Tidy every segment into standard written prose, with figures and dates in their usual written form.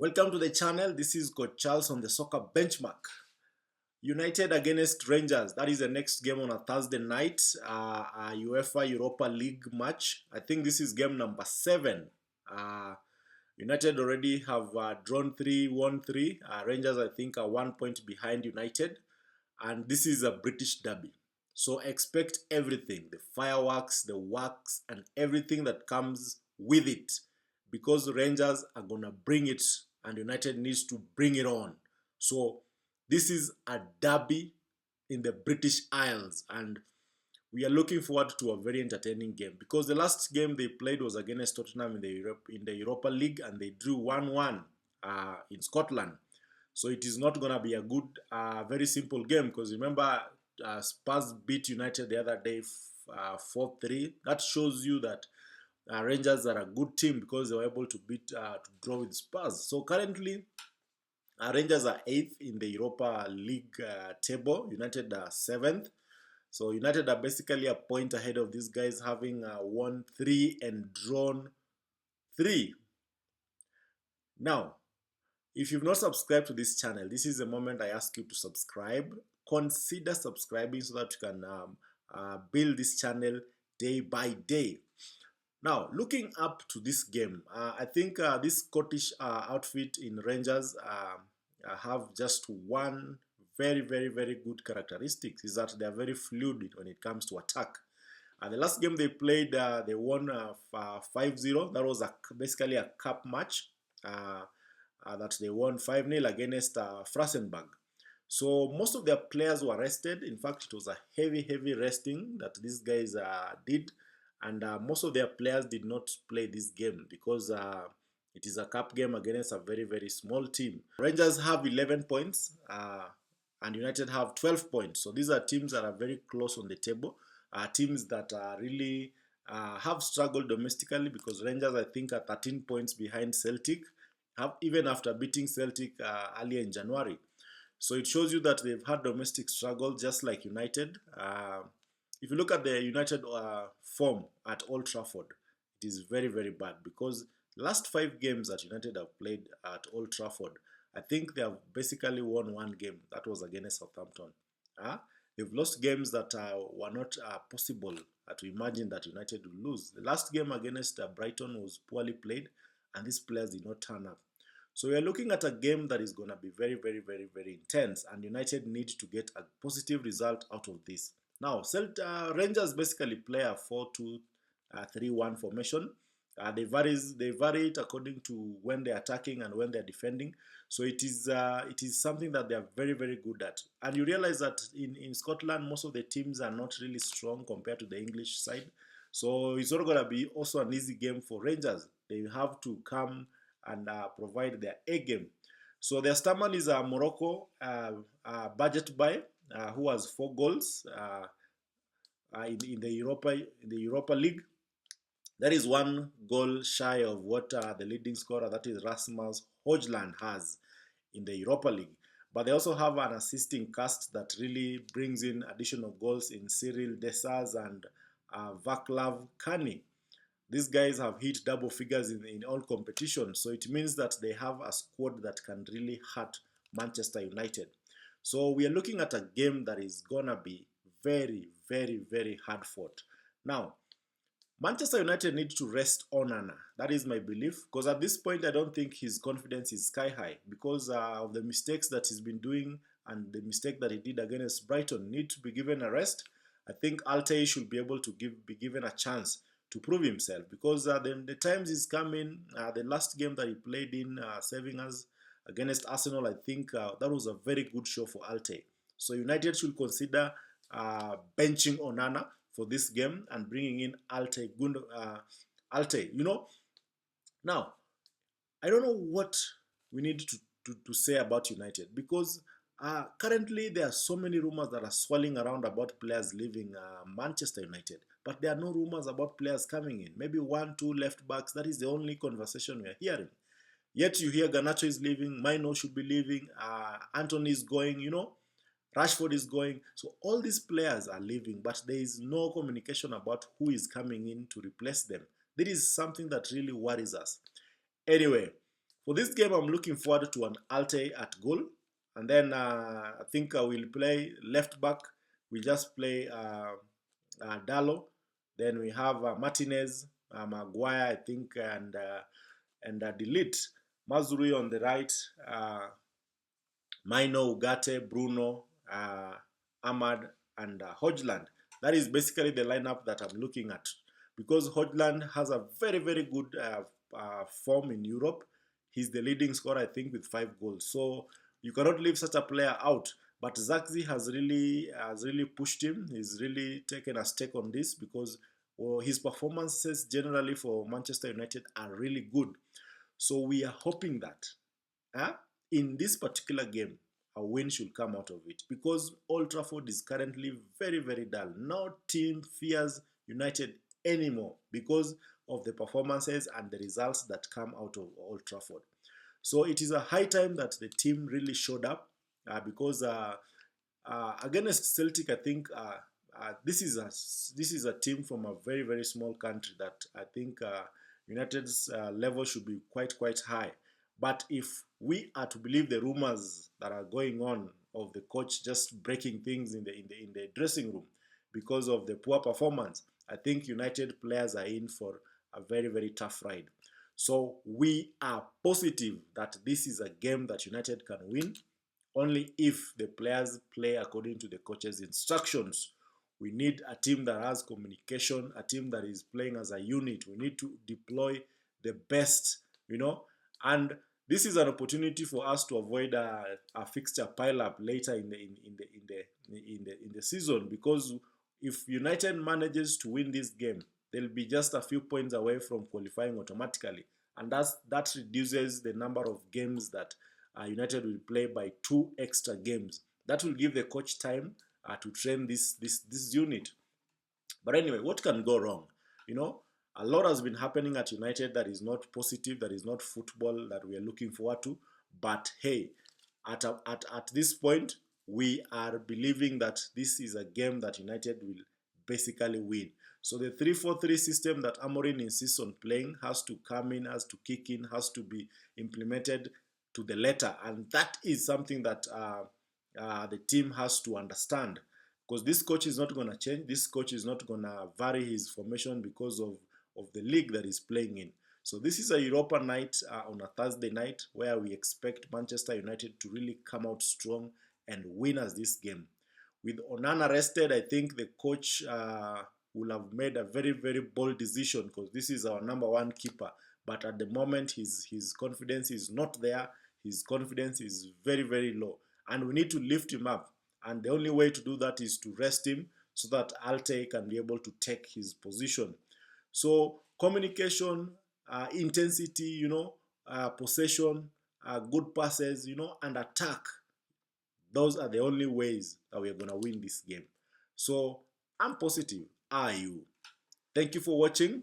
Welcome to the channel. This is Coach Charles on the Soccer Benchmark. United against Rangers. That is the next game on a Thursday night. A UEFA Europa League match. I think this is game number 7. United already have drawn 3, won 3. Rangers, I think, are 1 point behind United. And this is a British derby. So expect everything. The fireworks, the works, and everything that comes with it. Because Rangers are going to bring it and United needs to bring it on. So this is a derby in the British Isles and we are looking forward to a very entertaining game because the last game they played was against Tottenham in the Europa League and they drew 1-1 in Scotland. So it is not going to be a good, very simple game because remember Spurs beat United the other day 4-3. That shows you that Rangers are a good team because they were able to draw with Spurs. So currently, Rangers are 8th in the Europa League table. United are 7th. So United are basically a point ahead of these guys, having won 3 and drawn 3. Now, if you've not subscribed to this channel, this is the moment I ask you to subscribe. Consider subscribing so that you can build this channel day by day. Now, looking up to this game, I think this Scottish outfit in Rangers have just one very, very, very good characteristics, is that they are very fluid when it comes to attack. The last game they played, they won 5-0. That was basically a cup match that they won 5-0 against Frassenburg. So most of their players were rested. In fact, it was a heavy, heavy resting that these guys did. And most of their players did not play this game because it is a cup game against a very, very small team. Rangers have 11 points and United have 12 points. So these are teams that are very close on the table. Teams that really have struggled domestically because Rangers, I think, are 13 points behind Celtic, even after beating Celtic earlier in January. So it shows you that they've had domestic struggle just like United. If you look at the United form at Old Trafford, it is very, very bad because the last 5 games that United have played at Old Trafford, I think they have basically won 1 game. That was against Southampton. They've lost games that were not possible to imagine that United would lose. The last game against Brighton was poorly played and these players did not turn up. So we are looking at a game that is going to be very, very, very, very intense and United need to get a positive result out of this. Now, Rangers basically play a 4-2-3-1 formation. They vary it according to when they're attacking and when they're defending. So it is something that they are very, very good at. And you realize that in Scotland, most of the teams are not really strong compared to the English side. So it's not going to be also an easy game for Rangers. They have to come and provide their A game. So their starman is Morocco budget buy, who has 4 goals in the Europa League. That is 1 goal shy of what the leading scorer, that is Rasmus Højlund, has in the Europa League. But they also have an assisting cast that really brings in additional goals in Cyril Dessers and Vaclav Kani. These guys have hit double figures in all competitions, so it means that they have a squad that can really hurt Manchester United. So we are looking at a game that is gonna be very, very, very hard fought. Now, Manchester United need to rest Onana. That is my belief, because at this point I don't think his confidence is sky high because of the mistakes that he's been doing and the mistake that he did against Brighton. Need to be given a rest. I think Altay should be able to be given a chance to prove himself because the times is coming. The last game that he played in, saving us against Arsenal, I think that was a very good show for Altay. So United should consider benching Onana for this game and bringing in Altay. Altay, you know. Now, I don't know what we need to say about United because currently there are so many rumors that are swirling around about players leaving Manchester United. But there are no rumors about players coming in. Maybe 1, 2 left backs. That is the only conversation we are hearing. Yet you hear Garnacho is leaving, Mino should be leaving, Anthony is going, you know, Rashford is going. So all these players are leaving, but there is no communication about who is coming in to replace them. This is something that really worries us. Anyway, For this game, I'm looking forward to an Altay at goal. And then I think I will play left back. We just play Dallo. Then we have Martinez, Maguire, I think, and Delete. Mazuri on the right, Maino, Ugarte, Bruno, Ahmad, and Hodgland. That is basically the lineup that I'm looking at. Because Hodgland has a very, very good form in Europe. He's the leading scorer, I think, with 5 goals. So you cannot leave such a player out. But Zagzi has really pushed him. He's really taken a stake on this because his performances generally for Manchester United are really good. So we are hoping that in this particular game, a win should come out of it because Old Trafford is currently very, very dull. No team fears United anymore because of the performances and the results that come out of Old Trafford. So it is a high time that the team really showed up because against Celtic, I think this is a team from a very, very small country that I think United's level should be quite high. But if we are to believe the rumors that are going on of the coach just breaking things in the dressing room because of the poor performance, I think United players are in for a very, very tough ride. So we are positive that this is a game that United can win only if the players play according to the coach's instructions. We need a team that has communication, a team that is playing as a unit. We need to deploy the best, and this is an opportunity for us to avoid a fixture pile-up later in the season because if United manages to win this game, they'll be just a few points away from qualifying automatically, and that reduces the number of games that United will play by 2 extra games. That will give the coach time to train this unit. But anyway, what can go wrong? A lot has been happening at United that is not positive, that is not football that we are looking forward to. But hey, at this point, we are believing that this is a game that United will basically win. So the 3-4-3 system that Amorim insists on playing has to come in, has to kick in, has to be implemented to the letter. And that is something that the team has to understand. Because this coach is not going to change. This coach is not going to vary his formation because of the league that he's playing in. So this is a Europa night on a Thursday night where we expect Manchester United to really come out strong and win us this game. With Onana rested, I think the coach will have made a very, very bold decision because this is our number 1 keeper. But at the moment, his confidence is not there. His confidence is very, very low. And we need to lift him up. And the only way to do that is to rest him so that Altay can be able to take his position. So communication, intensity, possession, good passes, and attack. Those are the only ways that we are going to win this game. So I'm positive. Are you? Thank you for watching.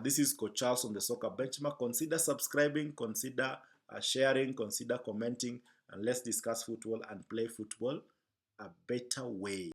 This is Coach Charles on the Soccer Benchmark. Consider subscribing, consider sharing, consider commenting, and let's discuss football and play football a better way.